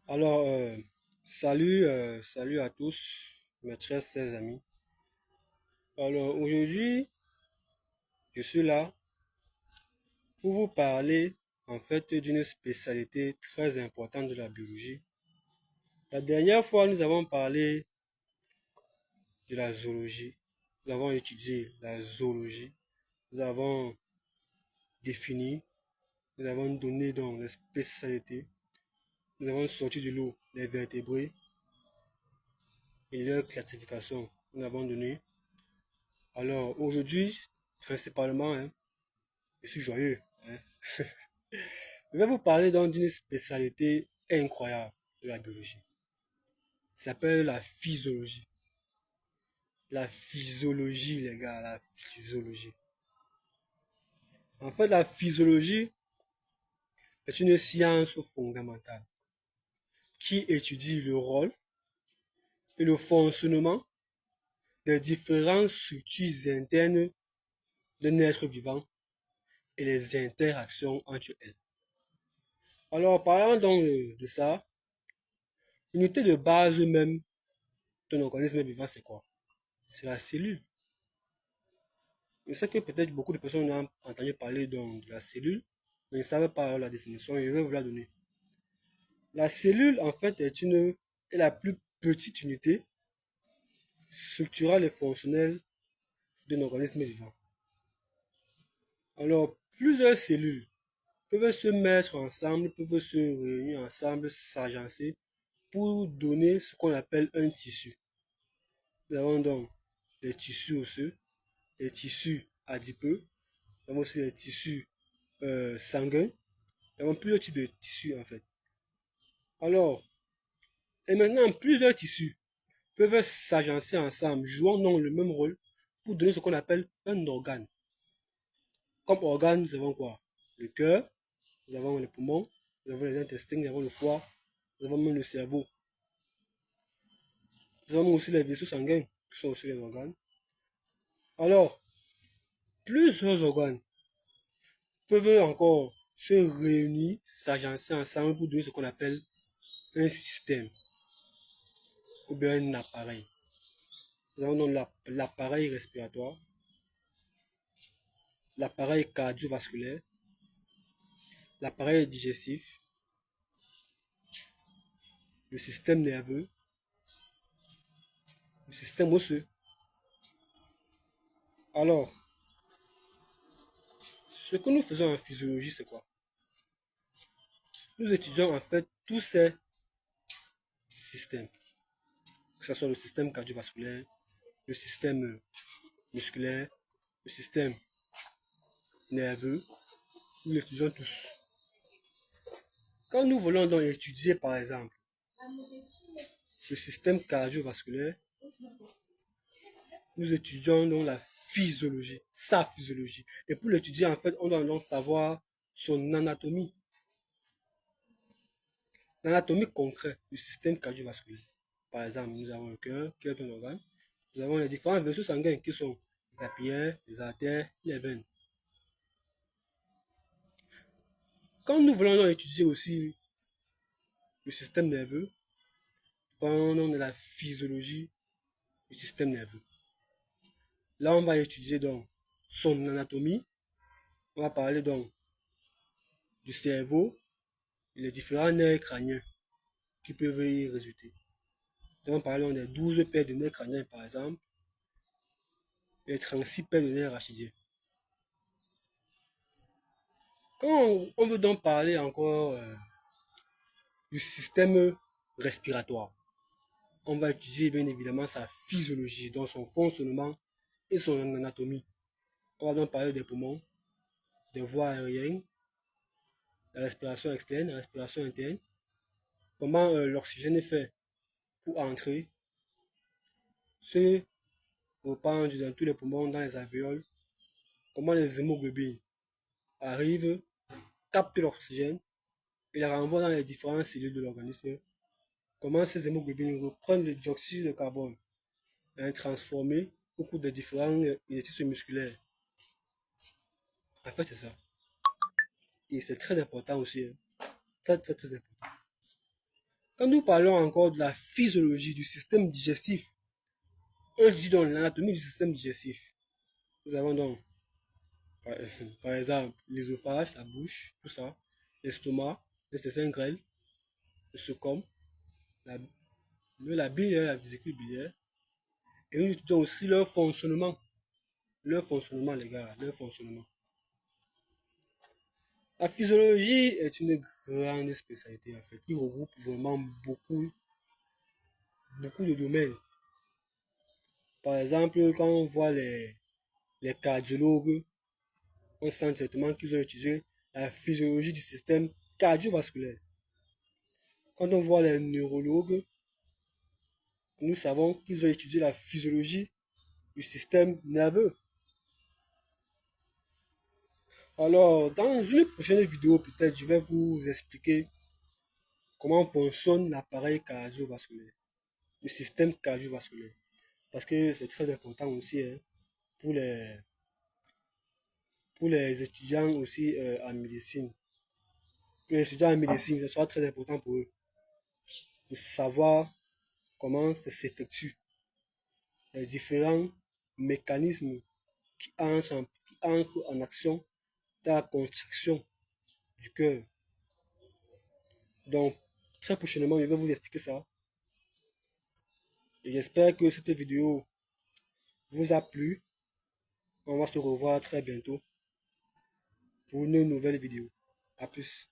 Alors, salut à tous, mes très chers amis. Alors, aujourd'hui, je suis là pour vous parler, en fait, d'une spécialité très importante de la biologie. La dernière fois, nous avons parlé de la zoologie. Nous avons étudié la zoologie. Nous avons défini, nous avons donné donc les spécialités. Nous avons sorti de l'eau les vertébrés et leur classification. Nous avons donné. Alors, aujourd'hui, principalement, je suis joyeux, hein. Je vais vous parler donc d'une spécialité incroyable de la biologie. Ça s'appelle la physiologie. La physiologie, les gars, la physiologie. En fait, la physiologie est une science fondamentale qui étudie le rôle et le fonctionnement des différentes structures internes d'un être vivant et les interactions entre elles. Alors, parlant donc de ça, l'unité de base même d'un organisme vivant, c'est quoi? C'est la cellule. Je sais que peut-être beaucoup de personnes ont entendu parler de la cellule, mais ne savent pas la définition, je vais vous la donner. La cellule, en fait, est la plus petite unité structurale et fonctionnelle d'un organisme vivant. Alors, plusieurs cellules peuvent se mettre ensemble, peuvent se réunir ensemble, s'agencer pour donner ce qu'on appelle un tissu. Nous avons donc les tissus osseux, les tissus adipeux, nous avons aussi les tissus sanguins. Nous avons plusieurs types de tissus en fait. Alors, et maintenant, plusieurs tissus peuvent s'agencer ensemble, jouant donc le même rôle pour donner ce qu'on appelle un organe. Comme organe, nous avons quoi? Le cœur, nous avons les poumons, nous avons les intestins, nous avons le foie, nous avons même le cerveau. Nous avons aussi les vaisseaux sanguins, qui sont aussi les organes. Alors, plusieurs organes peuvent encore se réunir, s'agencer ensemble pour donner ce qu'on appelle un système ou bien un appareil. Nous avons donc l'appareil respiratoire, l'appareil cardiovasculaire, l'appareil digestif, le système nerveux, le système osseux. Alors, ce que nous faisons en physiologie, c'est quoi? Nous étudions en fait tous ces systèmes, que ce soit le système cardiovasculaire, le système musculaire, le système nerveux, nous les étudions tous. Quand nous voulons donc étudier par exemple le système cardiovasculaire, nous étudions donc la physiologie, sa physiologie. Et pour l'étudier, en fait, on doit donc savoir son anatomie, l'anatomie concrète du système cardiovasculaire. Par exemple, nous avons le cœur, qui est un organe. Nous avons les différents vaisseaux sanguins qui sont les capillaires, les artères, les veines. Quand nous voulons donc étudier aussi le système nerveux, parlons de la physiologie du système nerveux. Là, on va étudier donc son anatomie. On va parler donc du cerveau et les différents nerfs crâniens qui peuvent y résulter. Nous allons parler des 12 paires de nerfs crâniens, par exemple, et les 36 paires de nerfs rachidiens. Quand on veut donc parler encore du système respiratoire, on va étudier bien évidemment sa physiologie, donc son fonctionnement et son anatomie. On va donc parler des poumons, des voies aériennes, la respiration externe, la respiration interne, comment l'oxygène est fait pour entrer, se répandre dans tous les poumons, dans les alvéoles, comment les hémoglobines arrivent, captent l'oxygène et la renvoient dans les différentes cellules de l'organisme, comment ces hémoglobines reprennent le dioxyde de carbone et transformé au cours des différents exercices musculaires. En fait, c'est ça. Et c'est très important aussi, hein. Très, très, très important. Quand nous parlons encore de la physiologie du système digestif, on dit donc l'anatomie du système digestif. Nous avons donc, par, par exemple, l'ésophage, la bouche, tout ça, l'estomac, l'intestin grêle, le secum, la, la bile, la vésicule biliaire. Et nous étudions aussi leur fonctionnement. Leur fonctionnement, les gars, leur fonctionnement. La physiologie est une grande spécialité, en fait, qui regroupe vraiment beaucoup de domaines. Par exemple, quand on voit les cardiologues, on sent certainement qu'ils ont utilisé la physiologie du système cardiovasculaire. Quand on voit les neurologues, nous savons qu'ils ont étudié la physiologie du système nerveux. Alors, dans une prochaine vidéo, peut-être, je vais vous expliquer comment fonctionne l'appareil cardiovasculaire, le système cardiovasculaire. Parce que c'est très important aussi hein, pour les, pour les étudiants aussi en médecine. Pour les étudiants en médecine, ce sera très important pour eux de savoir comment ça s'effectue, les différents mécanismes qui entrent en action dans la contraction du cœur. Donc, très prochainement, je vais vous expliquer ça. Et j'espère que cette vidéo vous a plu. On va se revoir très bientôt pour une nouvelle vidéo. A plus.